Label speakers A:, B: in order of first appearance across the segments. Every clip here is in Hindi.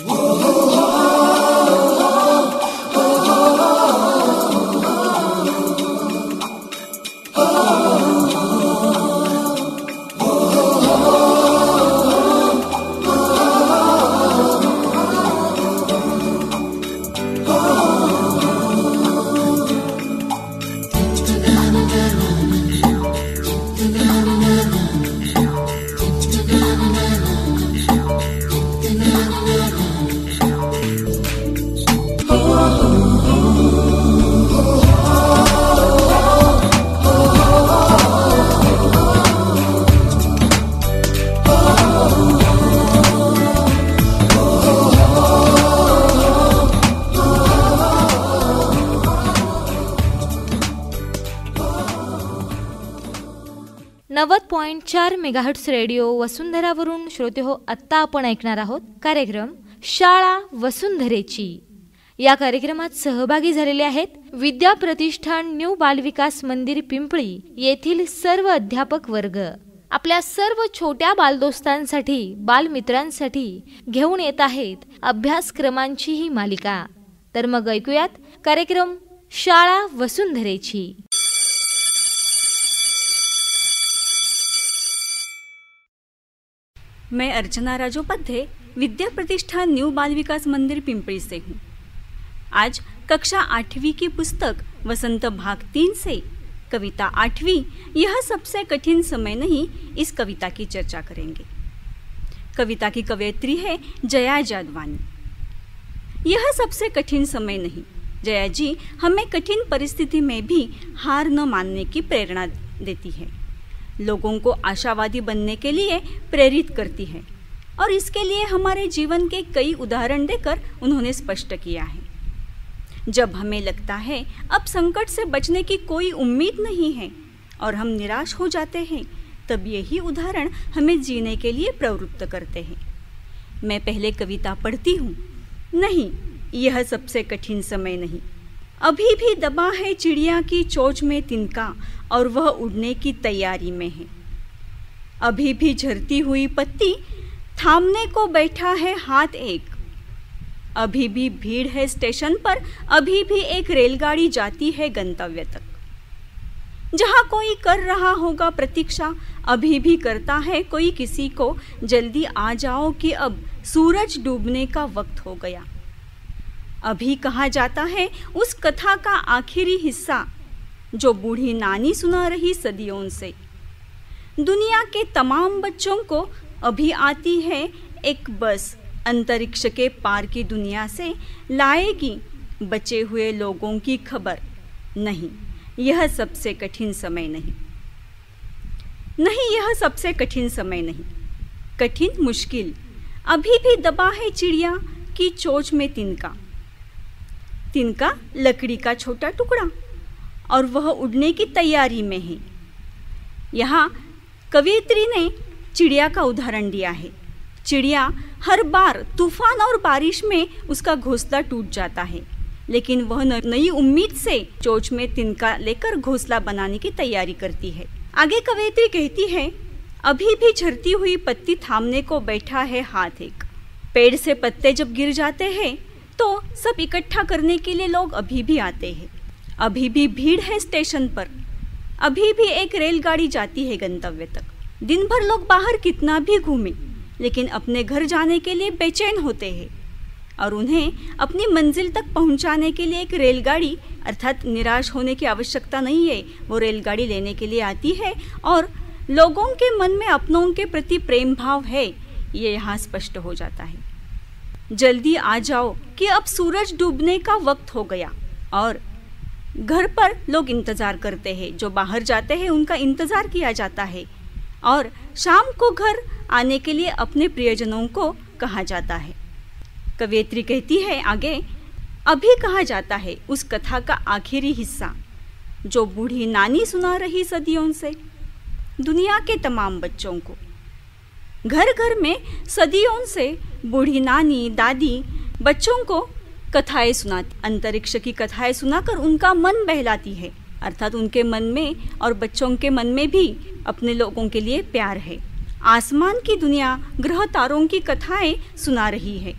A: .4 मेगाहर्ट्झ रेडिओ वसुंधरावरून श्रोते हो, आत्ता आपण ऐकणार आहोत कार्यक्रम शाळा वसुंधरेची. या कार्यक्रमात सहभागी झालेले आहेत विद्या प्रतिष्ठान न्यू बालविकास मंदिर पिंपळी येथील सर्व अध्यापक वर्ग. आपल्या सर्व छोट्या बालदोस्तांसाठी बालमित्रांसाठी घेऊन येत आहेत अभ्यासक्रमांची ही मालिका. तर मग ऐकूयात कार्यक्रम शाळा वसुंधरेची.
B: मैं अर्चना राजोपाध्याय विद्या प्रतिष्ठान न्यू बाल विकास मंदिर पिंपरी से हूँ. आज कक्षा 8वीं की पुस्तक वसंत भाग 3 से कविता 8वीं यह सबसे कठिन समय नहीं इस कविता की चर्चा करेंगे. कविता की कवयित्री है जया जादवानी. यह सबसे कठिन समय नहीं. जया जी हमें कठिन परिस्थिति में भी हार न मानने की प्रेरणा देती है, लोगों को आशावादी बनने के लिए प्रेरित करती है और इसके लिए हमारे जीवन के कई उदाहरण देकर उन्होंने स्पष्ट किया है. जब हमें लगता है अब संकट से बचने की कोई उम्मीद नहीं है और हम निराश हो जाते हैं, तब यही उदाहरण हमें जीने के लिए प्रवृत्त करते हैं. मैं पहले कविता पढ़ती हूँ. नहीं, यह सबसे कठिन समय नहीं. अभी भी दबा है चिड़िया की चोंच में तिनका और वह उड़ने की तैयारी में है. अभी भी झरती हुई पत्ती थामने को बैठा है हाथ एक. अभी भी भीड़ है स्टेशन पर, अभी भी एक रेलगाड़ी जाती है गंतव्य तक. जहाँ कोई कर रहा होगा प्रतीक्षा, अभी भी करता है कोई किसी को जल्दी आ जाओ कि अब सूरज डूबने का वक्त हो गया. अभी कहा जाता है उस कथा का आखिरी हिस्सा जो बूढ़ी नानी सुना रही सदियों से. दुनिया के तमाम बच्चों को अभी आती है एक बस अंतरिक्ष के पार की दुनिया से, लाएगी बचे हुए लोगों की खबर. नहीं, यह सबसे कठिन समय नहीं. नहीं, यह सबसे कठिन समय नहीं. कठिन मुश्किल. अभी भी दबा है चिड़िया की चोंच में तिनका. तिनका लकड़ी का छोटा टुकड़ा और वह उड़ने की तैयारी में है. यहाँ कवयित्री ने चिड़िया का उदाहरण दिया है. चिड़िया हर बार तूफान और बारिश में उसका घोंसला टूट जाता है, लेकिन वह नई उम्मीद से चोंच में तिनका लेकर घोंसला बनाने की तैयारी करती है. आगे कवयित्री कहती है, अभी भी झरती हुई पत्ती थामने को बैठा है हाथ एक. पेड़ से पत्ते जब गिर जाते हैं तो सब इकट्ठा करने के लिए लोग अभी भी आते हैं. अभी भी भीड़ है स्टेशन पर, अभी भी एक रेलगाड़ी जाती है गंतव्य तक. दिन भर लोग बाहर कितना भी घूमें, लेकिन अपने घर जाने के लिए बेचैन होते हैं और उन्हें अपनी मंजिल तक पहुंचाने के लिए एक रेलगाड़ी, अर्थात निराश होने की आवश्यकता नहीं है, वो रेलगाड़ी लेने के लिए आती है. और लोगों के मन में अपनों के प्रति प्रेम भाव है, ये यहाँ स्पष्ट हो जाता है. जल्दी आ जाओ कि अब सूरज डूबने का वक्त हो गया. और घर पर लोग इंतज़ार करते हैं, जो बाहर जाते हैं उनका इंतज़ार किया जाता है. और शाम को घर आने के लिए अपने प्रियजनों को कहा जाता है. कवयित्री कहती है आगे, अभी कहा जाता है उस कथा का आखिरी हिस्सा जो बूढ़ी नानी सुना रही सदियों से, दुनिया के तमाम बच्चों को. घर घर में सदियों से बूढ़ी नानी दादी बच्चों को कथाएं सुनाती, अंतरिक्ष की कथाएं सुनाकर उनका मन बहलाती है. अर्थात उनके मन में और बच्चों के मन में भी अपने लोगों के लिए प्यार है. आसमान की दुनिया ग्रह तारों की कथाएं सुना रही है.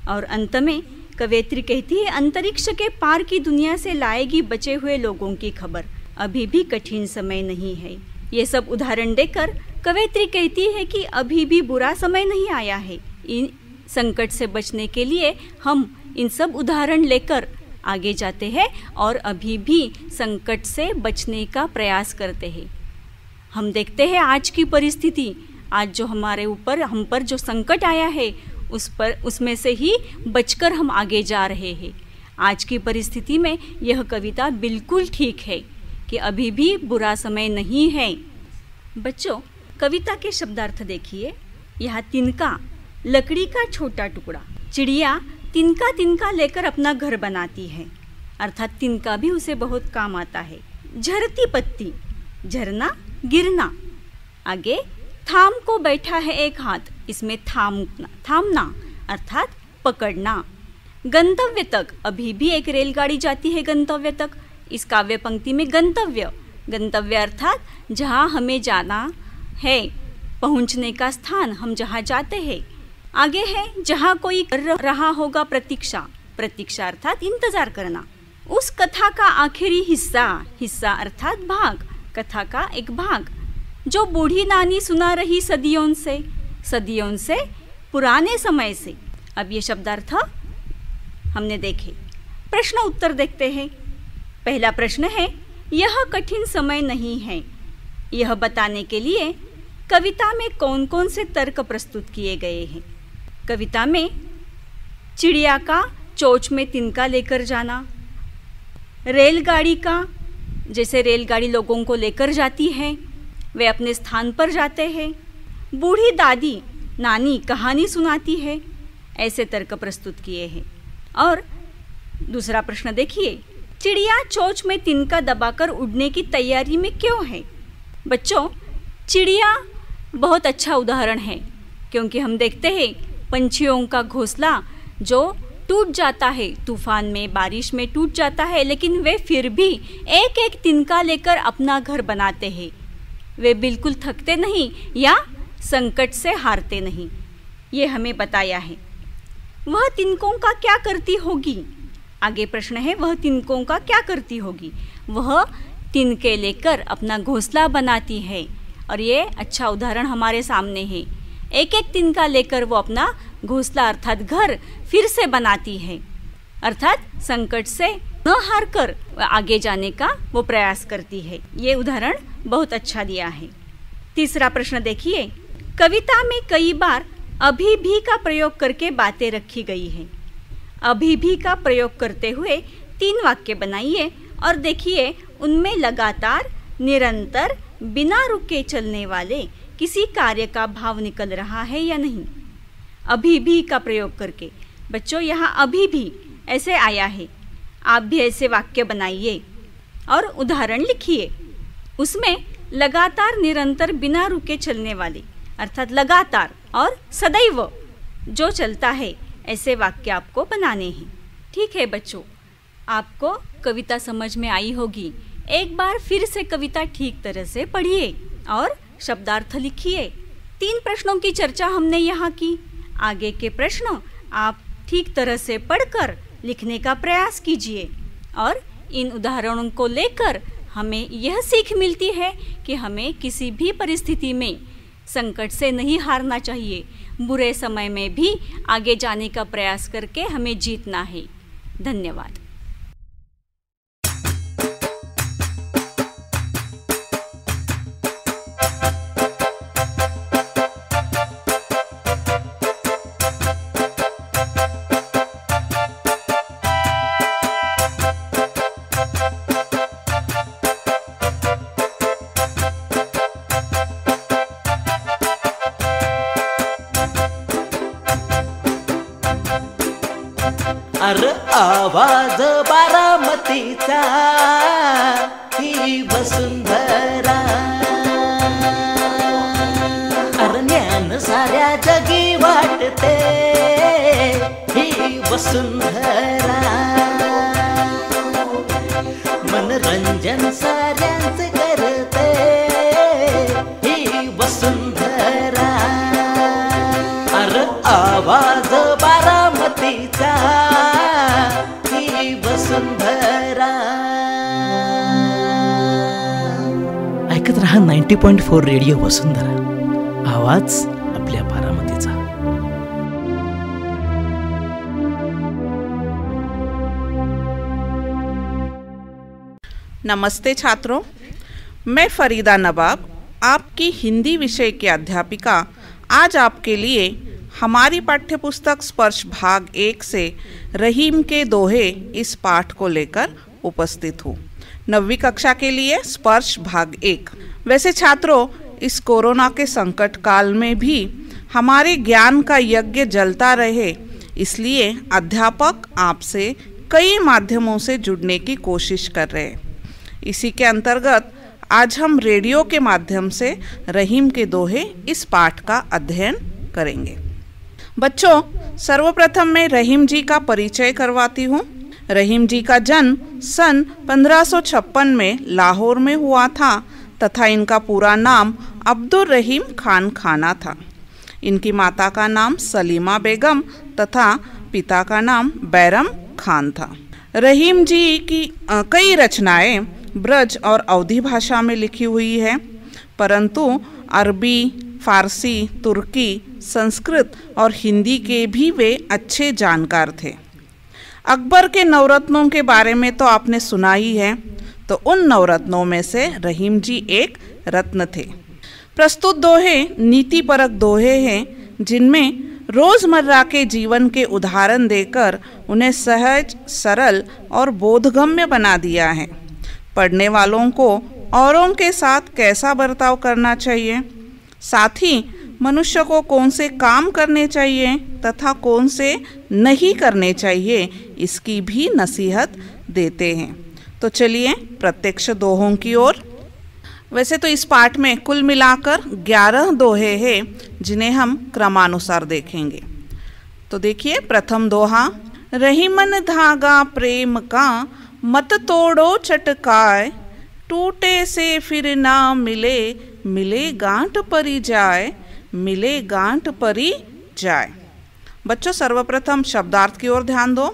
B: और अंत में कवयित्री कहती है, अंतरिक्ष के पार की दुनिया से लाएगी बचे हुए लोगों की खबर, अभी भी कठिन समय नहीं है। ये सब उदाहरण देकर कवयित्री कहती है कि अभी भी बुरा समय नहीं आया है। इन संकट से बचने के लिए हम इन सब उदाहरण लेकर आगे जाते हैं और अभी भी संकट से बचने का प्रयास करते हैं। हम देखते हैं आज की परिस्थिति, आज जो हमारे ऊपर हम पर जो संकट आया है उसमें से ही बचकर हम आगे जा रहे हैं। आज की परिस्थिति में यह कविता बिल्कुल ठीक है कि अभी भी बुरा समय नहीं है। बच्चों, कविता के शब्दार्थ देखिए। यह तिनका, लकड़ी का छोटा टुकड़ा। चिड़िया तिनका तिनका लेकर अपना घर बनाती है, अर्थात तिनका भी उसे बहुत काम आता है। झरती पत्ती, झरना, गिरना। आगे थाम को बैठा है एक हाथ, इसमें थामना अर्थात पकड़ना। गंतव्य तक, अभी भी एक रेलगाड़ी जाती है गंतव्य तक। इस काव्य पंक्ति में गंतव्य, गंतव्य अर्थात जहाँ हमें जाना है, पहुँचने का स्थान, हम जहाँ जाते हैं। आगे है जहाँ कोई कर रहा होगा प्रतीक्षा, प्रतीक्षा अर्थात इंतजार करना। उस कथा का आखिरी हिस्सा, हिस्सा अर्थात भाग, कथा का एक भाग, जो बूढ़ी नानी सुना रही सदियों से, सदियों से, पुराने समय से। अब ये शब्दार्थ हमने देखे। प्रश्न उत्तर देखते हैं। पहला प्रश्न है, यह कठिन समय नहीं है। यह बताने के लिए कविता में कौन कौन से तर्क प्रस्तुत किए गए हैं। कविता में चिड़िया का चोंच में तिनका लेकर जाना, रेलगाड़ी का, जैसे रेलगाड़ी लोगों को लेकर जाती है, वे अपने स्थान पर जाते हैं। बूढ़ी दादी, नानी कहानी सुनाती है, ऐसे तर्क प्रस्तुत किए हैं। और दूसरा प्रश्न देखिए, चिड़िया चोंच में तिनका दबाकर उड़ने की तैयारी में क्यों है। बच्चों, चिड़िया बहुत अच्छा उदाहरण है, क्योंकि हम देखते हैं पंछियों का घोंसला जो टूट जाता है, तूफान में, बारिश में टूट जाता है, लेकिन वे फिर भी एक एक तिनका लेकर अपना घर बनाते हैं। वे बिल्कुल थकते नहीं या संकट से हारते नहीं, ये हमें बताया है। वह तिनकों का क्या करती होगी। आगे प्रश्न है, वह तिनकों का क्या करती होगी। वह तिनके लेकर अपना घोंसला बनाती है, और ये अच्छा उदाहरण हमारे सामने है। एक एक तिनका लेकर वो अपना घोंसला अर्थात घर फिर से बनाती है, अर्थात संकट से न हार कर आगे जाने का वो प्रयास करती है। ये उदाहरण बहुत अच्छा दिया है। तीसरा प्रश्न देखिए, कविता में कई बार अभी भी का प्रयोग करके बातें रखी गई है। अभी भी का प्रयोग करते हुए 3 वाक्य बनाइए और देखिए उनमें लगातार, निरंतर, बिना रुके चलने वाले किसी कार्य का भाव निकल रहा है या नहीं। अभी भी का प्रयोग करके। बच्चों, यहाँ अभी भी ऐसे आया है, आप भी ऐसे वाक्य बनाइए और उदाहरण लिखिए। उसमें लगातार, निरंतर, बिना रुके चलने वाले अर्थात लगातार और सदैव जो चलता है, ऐसे वाक्य आपको बनाने हैं। ठीक है बच्चों, आपको कविता समझ में आई होगी। एक बार फिर से कविता ठीक तरह से पढ़िए और शब्दार्थ लिखिए। 3 प्रश्नों की चर्चा हमने यहाँ की। आगे के प्रश्न आप ठीक तरह से पढ़कर लिखने का प्रयास कीजिए, और इन उदाहरणों को लेकर हमें यह सीख मिलती है कि हमें किसी भी परिस्थिति में संकट से नहीं हारना चाहिए। बुरे समय में भी आगे जाने का प्रयास करके हमें जीतना है। धन्यवाद।
C: अरे आवाज बारामतीचा, ही वसुंधरा, अरे ज्ञान साऱ्या जगी वाटते, ही वसुंधरा, मनोरंजन साऱ्यांचे करते, ही वसुंधरा, अरे आवाज बारामती मातीचा ही वसुंधरा. ऐकत रहा 90.4 रेडिओ वसुंधरा, आवाज आपल्या बारामतीचा.
D: नमस्ते छात्रों, मैं फरीदा नवाब, आपकी हिंदी विषय की अध्यापिका, आज आपके लिए हमारी पाठ्यपुस्तक स्पर्श भाग 1 से रहीम के दोहे इस पाठ को लेकर उपस्थित हूँ. 9वीं कक्षा के लिए स्पर्श भाग 1. वैसे छात्रों, इस कोरोना के संकट काल में भी हमारे ज्ञान का यज्ञ जलता रहे, इसलिए अध्यापक आपसे कई माध्यमों से जुड़ने की कोशिश कर रहे हैं. इसी के अंतर्गत आज हम रेडियो के माध्यम से रहीम के दोहे इस पाठ का अध्ययन करेंगे. बच्चों, सर्वप्रथम मैं रहीम जी का परिचय करवाती हूँ. रहीम जी का जन्म सन 1556 में लाहौर में हुआ था तथा इनका पूरा नाम अब्दुल रहीम खान खाना था. इनकी माता का नाम सलीमा बेगम तथा पिता का नाम बैरम खान था. रहीम जी की कई रचनाएं ब्रज और अवधी भाषा में लिखी हुई है, परंतु अरबी, फारसी, तुर्की, संस्कृत और हिंदी के भी वे अच्छे जानकार थे. अकबर के नवरत्नों के बारे में तो आपने सुना ही है, तो उन नवरत्नों में से रहीम जी एक रत्न थे. प्रस्तुत दोहे नीतिपरक दोहे हैं, जिनमें रोज़मर्रा के जीवन के उदाहरण देकर उन्हें सहज, सरल और बोधगम्य बना दिया है. पढ़ने वालों को औरों के साथ कैसा बर्ताव करना चाहिए, साथ ही मनुष्य को कौन से काम करने चाहिए तथा कौन से नहीं करने चाहिए, इसकी भी नसीहत देते हैं. तो चलिए प्रत्यक्ष दोहों की ओर. वैसे तो इस पाठ में कुल मिलाकर 11 दोहे हैं, जिन्हें हम क्रमानुसार देखेंगे. तो देखिए, प्रथम दोहा, रहीमन धागा प्रेम का मत तोड़ो चटकाए, टूटे से फिर ना मिले, मिले गांठ परी जाए, मिले गांठ परी जाए. बच्चों, सर्वप्रथम शब्दार्थ की ओर ध्यान दो.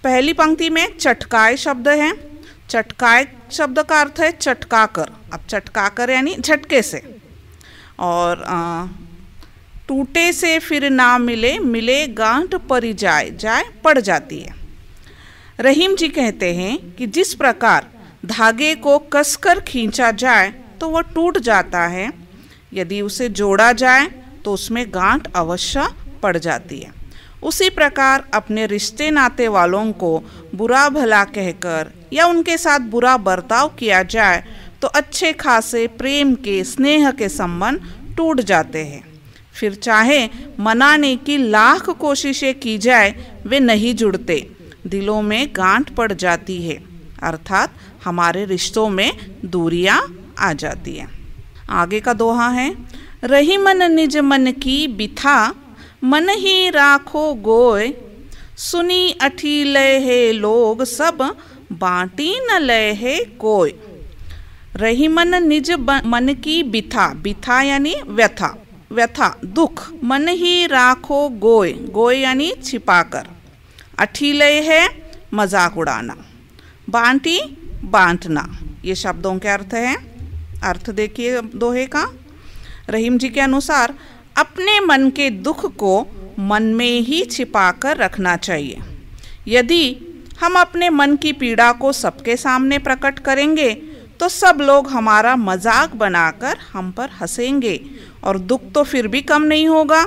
D: पहली पंक्ति में चटकाए शब्द है. चटकाए शब्द का अर्थ है चटका कर. अब चटका कर यानी झटके से. और टूटे से फिर ना मिले, मिले गांठ परी जाए, जाए पड़ जाती है. रहीम जी कहते हैं कि जिस प्रकार धागे को कसकर खींचा जाए तो वह टूट जाता है, यदि उसे जोड़ा जाए तो उसमें गांठ अवश्य पड़ जाती है. उसी प्रकार अपने रिश्ते नाते वालों को बुरा भला कहकर या उनके साथ बुरा बर्ताव किया जाए तो अच्छे खासे प्रेम के, स्नेह के संबंध टूट जाते हैं. फिर चाहे मनाने की लाख कोशिशें की जाए, वे नहीं जुड़ते, दिलों में गांठ पड़ जाती है, अर्थात हमारे रिश्तों में दूरियां आ जाती हैं. आगे का दोहा है, रहीमन निज मन की बिथा, मन ही राखो गोय, सुनी अठी लय है लोग सब, बांटी न लय है कोय. रहीमन निज मन की बिथा, बिथा यानी व्यथा, व्यथा दुख, मन ही राखो गोय, गोय यानी छिपाकर, अठीलय है मजाक उड़ाना, बांटी बांटना. ये शब्दों के अर्थ हैं. अर्थ देखिए दोहे का. रहीम जी के अनुसार अपने मन के दुख को मन में ही छिपाकर रखना चाहिए. यदि हम अपने मन की पीड़ा को सबके सामने प्रकट करेंगे तो सब लोग हमारा मजाक बनाकर हम पर हंसेंगे और दुख तो फिर भी कम नहीं होगा.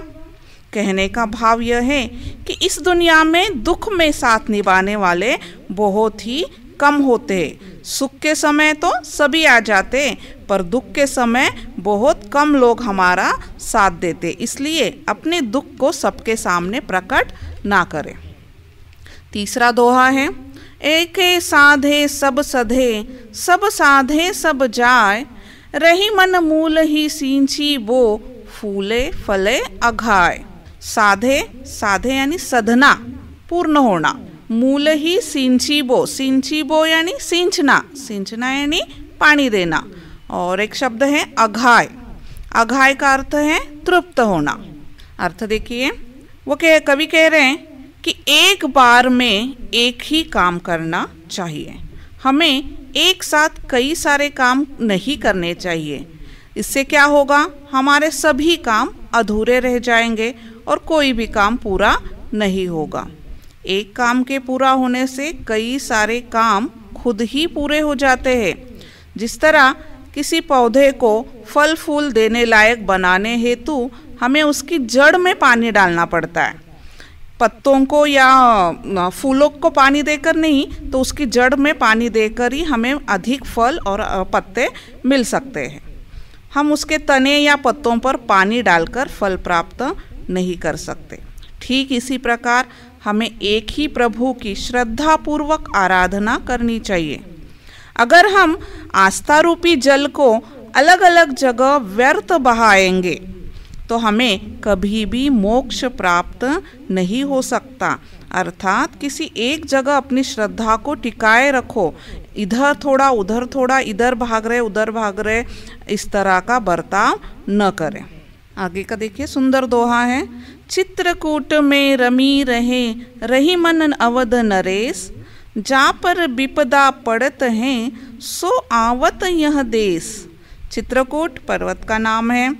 D: कहने का भाव यह है कि इस दुनिया में दुख में साथ निभाने वाले बहुत ही कम होते हैं. सुख के समय तो सभी आ जाते, पर दुख के समय बहुत कम लोग हमारा साथ देते. इसलिए अपने दुख को सबके सामने प्रकट ना करें. तीसरा दोहा है, एके साधे सब सधे, सब साधे सब जाय, रही मन मूल ही सींची बो, फूले फले अघाय. साधे, साधे यानी सधना, पूर्ण होना. मूल ही सिंचिबो, सिंचिबो यानी सिंचना, सिंचना यानी पानी देना. और एक शब्द है अघाय, अघाय का अर्थ है तृप्त होना. अर्थ देखिए, वो कवि कह रहे हैं कि एक बार में एक ही काम करना चाहिए। हमें एक साथ कई सारे काम नहीं करने चाहिए। इससे क्या होगा, हमारे सभी काम अधूरे रह जाएंगे और कोई भी काम पूरा नहीं होगा। एक काम के पूरा होने से कई सारे काम खुद ही पूरे हो जाते हैं। जिस तरह किसी पौधे को फल फूल देने लायक बनाने हेतु हमें उसकी जड़ में पानी डालना पड़ता है, पत्तों को या फूलों को पानी देकर नहीं, तो उसकी जड़ में पानी देकर ही हमें अधिक फल और पत्ते मिल सकते हैं। हम उसके तने या पत्तों पर पानी डालकर फल प्राप्त नहीं कर सकते। ठीक इसी प्रकार हमें एक ही प्रभु की श्रद्धापूर्वक आराधना करनी चाहिए। अगर हम आस्था रूपी जल को अलग अलग जगह व्यर्थ बहाएंगे तो हमें कभी भी मोक्ष प्राप्त नहीं हो सकता। अर्थात किसी एक जगह अपनी श्रद्धा को टिकाए रखो, इधर थोड़ा उधर थोड़ा, इधर भाग रहे उधर भाग रहे, इस तरह का बर्ताव न करें। आगे का देखिए, सुंदर दोहा है। चित्रकूट में रमी रहे रही मन अवध नरेश, जा पर विपदा पड़त हैं सो आवत यह देश। चित्रकूट पर्वत का नाम है,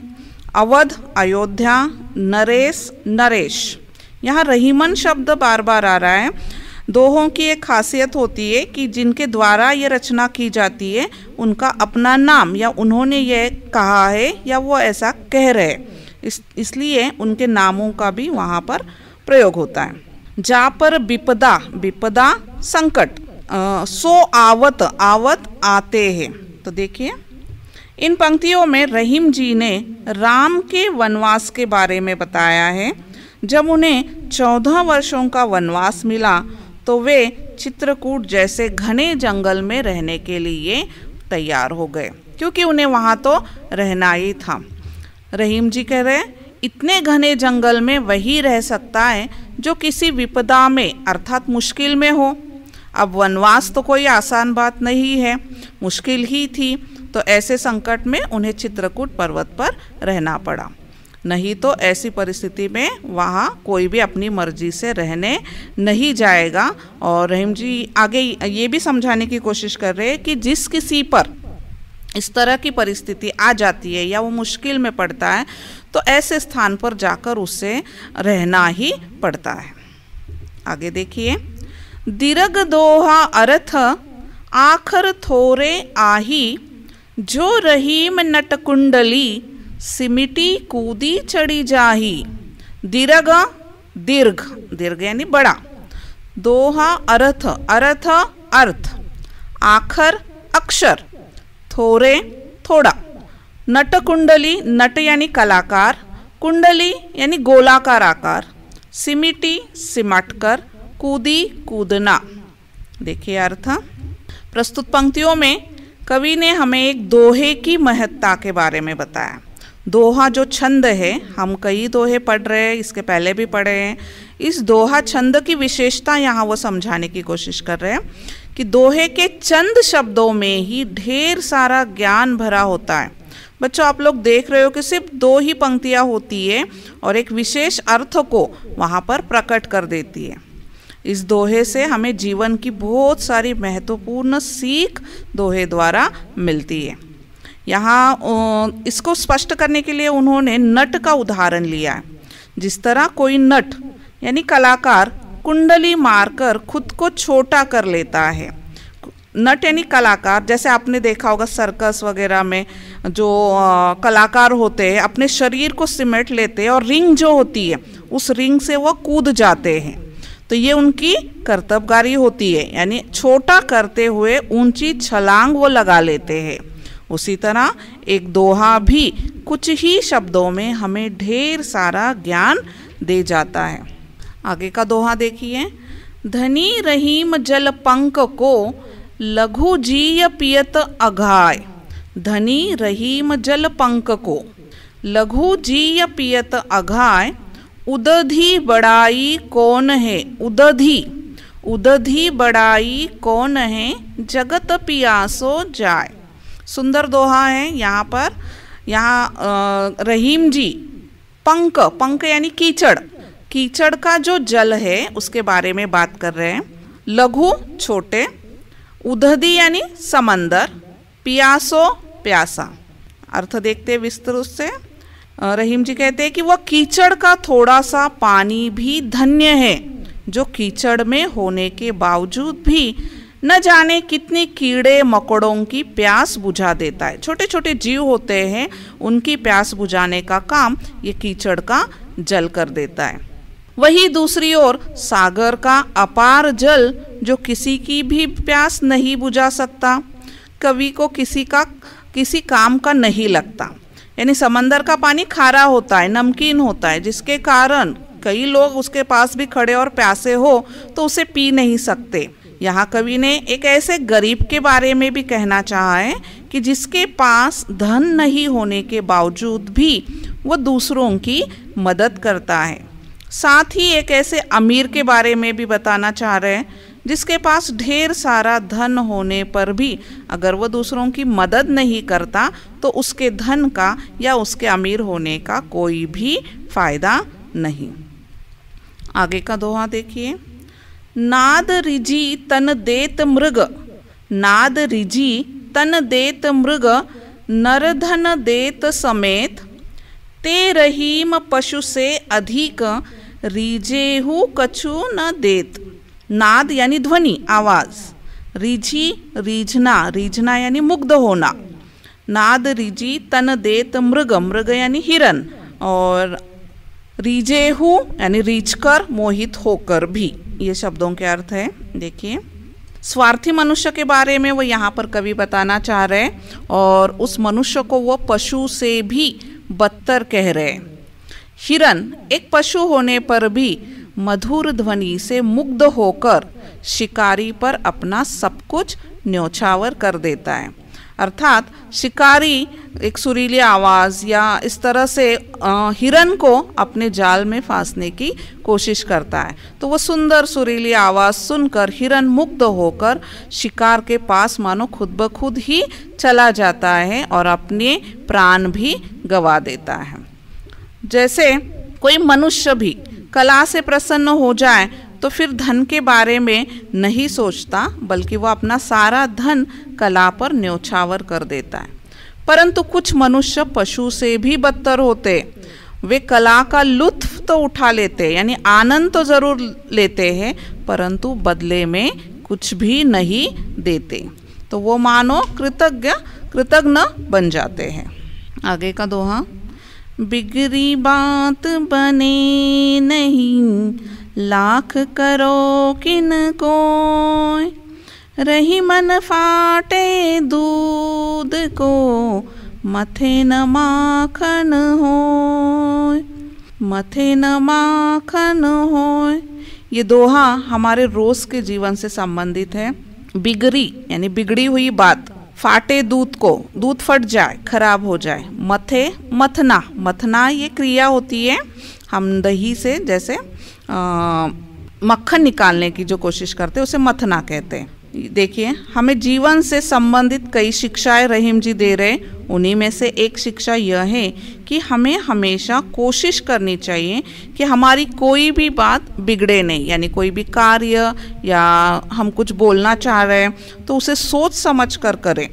D: अवध अयोध्या, नरेश नरेश। यहाँ रहीमन शब्द बार बार आ रहा है। दोहों की एक खासियत होती है कि जिनके द्वारा ये रचना की जाती है उनका अपना नाम या उन्होंने ये कहा है या वो ऐसा कह रहे हैं, इसलिए उनके नामों का भी वहाँ पर प्रयोग होता है। जा पर विपदा, विपदा संकट, सो आवत, आवत आते हैं। तो देखिए इन पंक्तियों में रहीम जी ने राम के वनवास के बारे में बताया है। जब उन्हें 14 वर्षों का वनवास मिला तो वे चित्रकूट जैसे घने जंगल में रहने के लिए तैयार हो गए, क्योंकि उन्हें वहाँ तो रहना ही था। रहीम जी कह रहे हैं, इतने घने जंगल में वही रह सकता है जो किसी विपदा में अर्थात मुश्किल में हो। अब वनवास तो कोई आसान बात नहीं है, मुश्किल ही थी, तो ऐसे संकट में उन्हें चित्रकूट पर्वत पर रहना पड़ा। नहीं तो ऐसी परिस्थिति में वहाँ कोई भी अपनी मर्जी से रहने नहीं जाएगा। और रहीम जी आगे ये भी समझाने की कोशिश कर रहे हैं कि जिस किसी पर इस तरह की परिस्थिति आ जाती है या वो मुश्किल में पड़ता है तो ऐसे स्थान पर जाकर उससे रहना ही पड़ता है। आगे देखिए, दीर्घ दोहा अर्थ आखर थोरे आही, जो रहीम नट कुंडली सिमिटी कूदी चढ़ी जाही। दीर्घ, दीर्घ, दीर्घ यानी बड़ा, दोहा अर्थ, अर्थ अर्थ, आखर अक्षर, थोरे थोड़ा, नट कुंडली, नट यानी कलाकार, कुंडली यानी गोलाकार आकार, सिमिटी सिमटकर, कूदी कूदना। देखिए अर्थ। प्रस्तुत पंक्तियों में कवि ने हमें एक दोहे की महत्ता के बारे में बताया। दोहा जो छंद है, हम कई दोहे पढ़ रहे हैं, इसके पहले भी पढ़े हैं। इस दोहा छंद की विशेषता यहाँ वो समझाने की कोशिश कर रहे हैं कि दोहे के चंद शब्दों में ही ढेर सारा ज्ञान भरा होता है। बच्चों आप लोग देख रहे हो कि सिर्फ 2 ही पंक्तियाँ होती है और एक विशेष अर्थ को वहाँ पर प्रकट कर देती है। इस दोहे से हमें जीवन की बहुत सारी महत्वपूर्ण सीख दोहे द्वारा मिलती है। यहाँ इसको स्पष्ट करने के लिए उन्होंने नट का उदाहरण लिया है। जिस तरह कोई नट यानी कलाकार कुंडली मारकर खुद को छोटा कर लेता है। नट यानी कलाकार, जैसे आपने देखा होगा सर्कस वगैरह में जो कलाकार होते हैं अपने शरीर को सिमट लेते हैं और रिंग जो होती है उस रिंग से वो कूद जाते हैं, तो ये उनकी कर्तव्यगारी होती है, यानी छोटा करते हुए ऊंची छलांग वो लगा लेते हैं। उसी तरह एक दोहा भी कुछ ही शब्दों में हमें ढेर सारा ज्ञान दे जाता है। आगे का दोहा देखिए, धनी रहीम जल पंक को लघु जीय पियत अघाय। धनी रहीम जल पंक को लघु जीय पियत अघाय, उदधि बड़ाई कौन है। उदधि, उदधि बड़ाई कौन है, जगत पियासो जाय। सुंदर दोहा है। यहाँ पर रहीम जी पंक, पंक यानी कीचड़, कीचड़ का जो जल है उसके बारे में बात कर रहे हैं। लघु छोटे, उदधी यानी समंदर, पियासो प्यासा। अर्थ देखते हैं विस्तृत से। रहीम जी कहते हैं कि वह कीचड़ का थोड़ा सा पानी भी धन्य है, जो कीचड़ में होने के बावजूद भी न जाने कितने कीड़े मकोड़ों की प्यास बुझा देता है। छोटे छोटे जीव होते हैं, उनकी प्यास बुझाने का काम ये कीचड़ का जल कर देता है। वही दूसरी ओर सागर का अपार जल जो किसी की भी प्यास नहीं बुझा सकता, कवि को किसी काम का नहीं लगता। यानी समंदर का पानी खारा होता है, नमकीन होता है, जिसके कारण कई लोग उसके पास भी खड़े और प्यासे हो तो उसे पी नहीं सकते। यहाँ कवि ने एक ऐसे गरीब के बारे में भी कहना चाहा है कि जिसके पास धन नहीं होने के बावजूद भी वो दूसरों की मदद करता है। साथ ही एक ऐसे अमीर के बारे में भी बताना चाह रहे हैं जिसके पास ढेर सारा धन होने पर भी अगर वो दूसरों की मदद नहीं करता तो उसके धन का या उसके अमीर होने का कोई भी फायदा नहीं। आगे का दोहा देखिए। नाद रिजी तन देत मृग, नाद रिजी तन देत मृग, नरधन देत समेत, ते रहीम पशु से अधिक, रीजेहु कछु न देत। नाद यानी ध्वनि, आवाज। रिझी रीझना, रीझना यानी मुग्ध होना। नाद रिजी तन देत मृग, मृग यानी हिरन, और रीजेहु यानी रीझकर, मोहित होकर भी। ये शब्दों के अर्थ है। देखिए, स्वार्थी मनुष्य के बारे में वो यहाँ पर कवि बताना चाह रहे हैं और उस मनुष्य को वो पशु से भी बदतर कह रहे हैं। हिरन एक पशु होने पर भी मधुर ध्वनि से मुग्ध होकर शिकारी पर अपना सब कुछ न्योछावर कर देता है। अर्थात शिकारी एक सुरीली आवाज़ या इस तरह से हिरन को अपने जाल में फांसने की कोशिश करता है, तो वो सुंदर सुरीली आवाज़ सुनकर हिरन मुग्ध होकर शिकार के पास मानो खुद ब खुद ही चला जाता है और अपने प्राण भी गंवा देता है। जैसे कोई मनुष्य भी कला से प्रसन्न हो जाए तो फिर धन के बारे में नहीं सोचता, बल्कि वह अपना सारा धन कला पर न्योछावर कर देता है। परंतु कुछ मनुष्य पशु से भी बदतर होते। वे कला का लुत्फ तो उठा लेते, यानी आनंद तो जरूर लेते हैं, परंतु बदले में कुछ भी नहीं देते। तो वो मानो कृतज्ञ बन जाते हैं। आगे का दोहा। बिगड़ी बात बने नहीं, लाख करो किन कोय, रही मन फाटे दूध को, मथे न माखन होय, मथे न माखन होय। ये दोहा हमारे रोज के जीवन से संबंधित है। बिगड़ी यानी बिगड़ी हुई बात, फाटे दूध को, दूध फट जाए, खराब हो जाए। मथे, मथना, मथना ये क्रिया होती है। हम दही से जैसे मक्खन निकालने की जो कोशिश करते हैं उसे मथना कहते हैं। देखिए, हमें जीवन से संबंधित कई शिक्षाएं रहीम जी दे रहे। उन्हीं में से एक शिक्षा यह है कि हमें हमेशा कोशिश करनी चाहिए कि हमारी कोई भी बात बिगड़े नहीं, यानी कोई भी कार्य या हम कुछ बोलना चाह रहे हैं तो उसे सोच समझ कर करें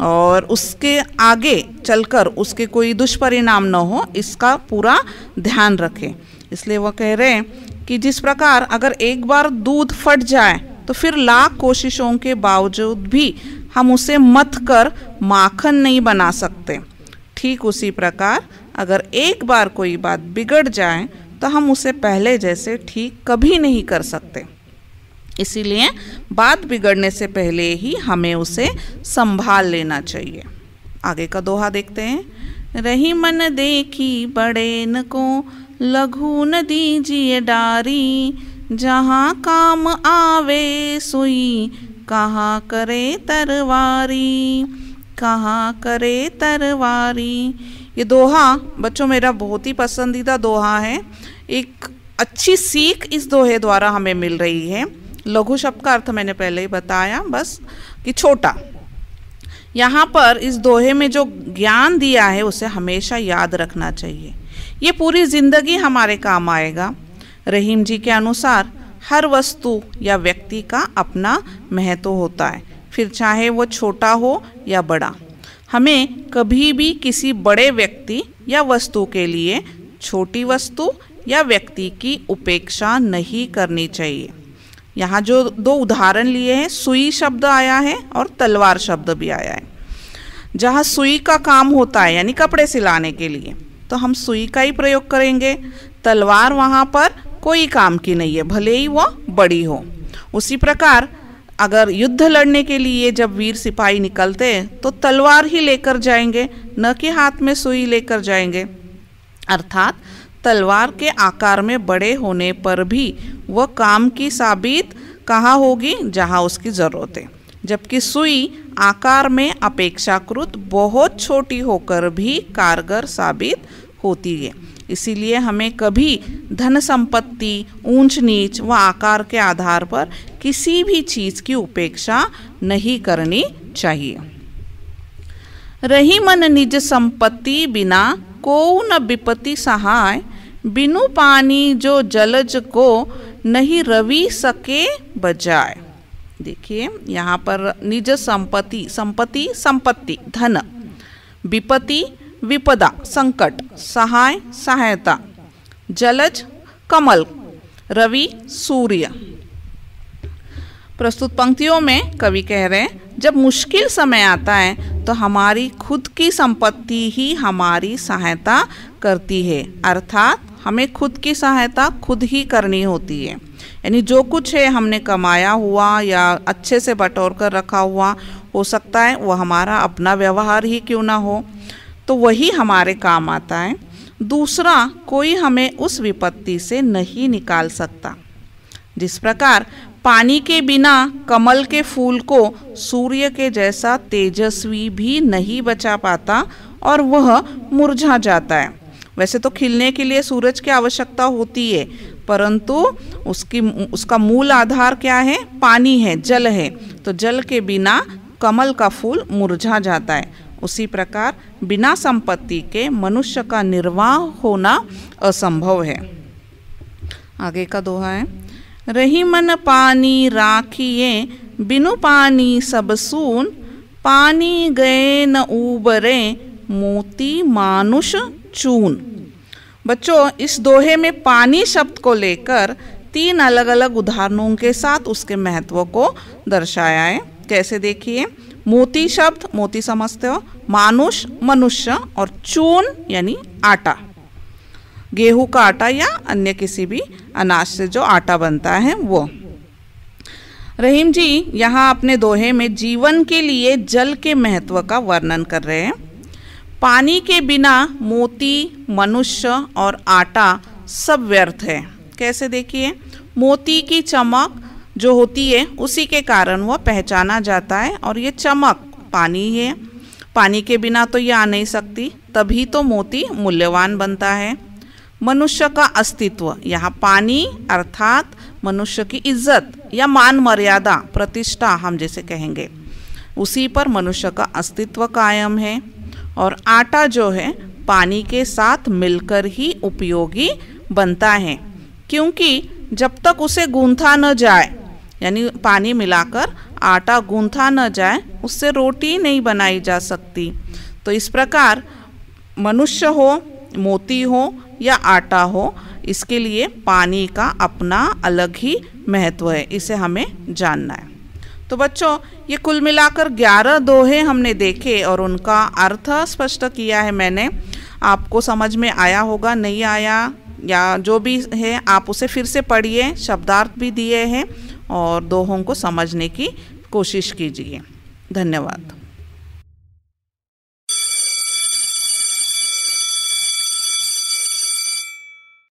D: और उसके आगे चलकर उसके कोई दुष्परिणाम न हो, इसका पूरा ध्यान रखें। इसलिए वह कह रहे हैं कि जिस प्रकार अगर एक बार दूध फट जाए तो फिर लाख कोशिशों के बावजूद भी हम उसे मथ कर माखन नहीं बना सकते, ठीक उसी प्रकार अगर एक बार कोई बात बिगड़ जाए तो हम उसे पहले जैसे ठीक कभी नहीं कर सकते। इसीलिए बात बिगड़ने से पहले ही हमें उसे संभाल लेना चाहिए। आगे का दोहा देखते हैं। रही मन देखी बड़े न को, लघु न दीजिए डारी, जहाँ काम आवे सुई, कहाँ करे तरवारी, कहाँ करे तरवारी। ये दोहा बच्चों मेरा बहुत ही पसंदीदा दोहा है। एक अच्छी सीख इस दोहे द्वारा हमें मिल रही है। लघु शब्द का अर्थ मैंने पहले ही बताया, बस कि छोटा। यहाँ पर इस दोहे में जो ज्ञान दिया है उसे हमेशा याद रखना चाहिए। ये पूरी जिंदगी हमारे काम आएगा। रहीम जी के अनुसार हर वस्तु या व्यक्ति का अपना महत्व होता है, फिर चाहे वो छोटा हो या बड़ा। हमें कभी भी किसी बड़े व्यक्ति या वस्तु के लिए छोटी वस्तु या व्यक्ति की उपेक्षा नहीं करनी चाहिए। यहाँ जो दो उदाहरण लिए हैं, सुई शब्द आया है और तलवार शब्द भी आया है। जहाँ सुई का काम होता है यानी कपड़े सिलाने के लिए, तो हम सुई का ही प्रयोग करेंगे। तलवार वहाँ पर कोई काम की नहीं है, भले ही वो बड़ी हो। उसी प्रकार अगर युद्ध लड़ने के लिए जब वीर सिपाही निकलते हैं तो तलवार ही लेकर जाएंगे, न कि हाथ में सुई लेकर जाएंगे। अर्थात तलवार के आकार में बड़े होने पर भी वह काम की साबित कहाँ होगी, जहाँ उसकी ज़रूरत है, जबकि सुई आकार में अपेक्षाकृत बहुत छोटी होकर भी कारगर साबित होती है। इसीलिए हमें कभी धन संपत्ति, ऊंच नीच व आकार के आधार पर किसी भी चीज़ की उपेक्षा नहीं करनी चाहिए। रही मन निज संपत्ति बिना को न विपत्ति सहाय, बिनु पानी जो जलज को नहीं रवि सके बजाय। देखिए यहाँ पर निज संपत्ति, संपत्ति संपत्ति धन, विपत्ति विपदा संकट, सहाय सहायता, जलज कमल, रवि सूर्य। प्रस्तुत पंक्तियों में कवि कह रहे हैं जब मुश्किल समय आता है तो हमारी खुद की संपत्ति ही हमारी सहायता करती है। अर्थात हमें खुद की सहायता खुद ही करनी होती है। यानी जो कुछ है हमने कमाया हुआ या अच्छे से बटोर कर रखा हुआ, हो सकता है वो हमारा अपना व्यवहार ही क्यों ना हो, तो वही हमारे काम आता है। दूसरा कोई हमें उस विपत्ति से नहीं निकाल सकता। जिस प्रकार पानी के बिना कमल के फूल को सूर्य के जैसा तेजस्वी भी नहीं बचा पाता और वह मुरझा जाता है। वैसे तो खिलने के लिए सूरज की आवश्यकता होती है, परंतु उसका मूल आधार क्या है? पानी है, जल है। तो जल के बिना कमल का फूल मुरझा जाता है। उसी प्रकार बिना संपत्ति के मनुष्य का निर्वाह होना असंभव है। आगे का दोहा है, रही मन पानी राखिए बिनु पानी सब सून, पानी गए न उबरे मोती मानुष चून। बच्चों, इस दोहे में पानी शब्द को लेकर 3 अलग अलग उदाहरणों के साथ उसके महत्व को दर्शाया है। कैसे देखिए, मोती शब्द, मोती समझते हो, मानुष मनुष्य, और चून यानी आटा, गेहूं का आटा या अन्य किसी भी अनाज से जो आटा बनता है वो। रहीम जी यहाँ अपने दोहे में जीवन के लिए जल के महत्व का वर्णन कर रहे हैं। पानी के बिना मोती, मनुष्य और आटा सब व्यर्थ है। कैसे देखिए, मोती की चमक जो होती है उसी के कारण वह पहचाना जाता है, और ये चमक पानी है। पानी के बिना तो ये आ नहीं सकती, तभी तो मोती मूल्यवान बनता है। मनुष्य का अस्तित्व, यहाँ पानी अर्थात मनुष्य की इज्जत या मान मर्यादा, प्रतिष्ठा हम जैसे कहेंगे, उसी पर मनुष्य का अस्तित्व कायम है। और आटा जो है पानी के साथ मिलकर ही उपयोगी बनता है, क्योंकि जब तक उसे गूंथा न जाए, यानी पानी मिलाकर आटा गूंथा न जाए, उससे रोटी नहीं बनाई जा सकती। तो इस प्रकार मनुष्य हो, मोती हो या आटा हो, इसके लिए पानी का अपना अलग ही महत्व है, इसे हमें जानना है। तो बच्चों, ये कुल मिलाकर 11 दोहे हमने देखे और उनका अर्थ स्पष्ट किया है मैंने। आपको समझ में आया होगा, नहीं आया या जो भी है आप उसे फिर से पढ़िए, शब्दार्थ भी दिए हैं और दोहों को समझने की कोशिश कीजिए। धन्यवाद।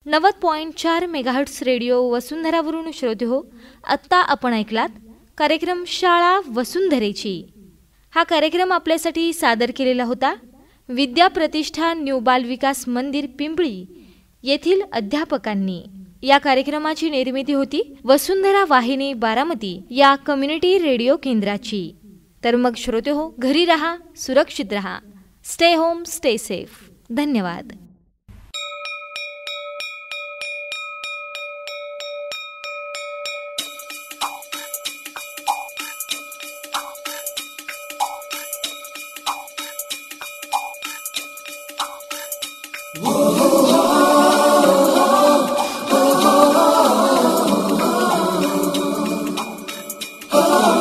A: 90.4 मेगाहर्ट्स रेडिओ वसुंधरावरून श्रोते हो, आत्ता आपण ऐकलात कार्यक्रम शाळा वसुंधरेची। हा कार्यक्रम आपल्यासाठी सादर केलेला होता विद्या प्रतिष्ठान न्यू बाल विकास मंदिर पिंपळी येथील अध्यापकांनी। या कार्यक्रमाची निर्मिती होती वसुंधरा वाहिनी बारामती या कम्युनिटी रेडिओ केंद्राची। तर मग श्रोते हो, घरी रहा, सुरक्षित रहा, स्टे होम स्टे सेफ। धन्यवाद।
E: हो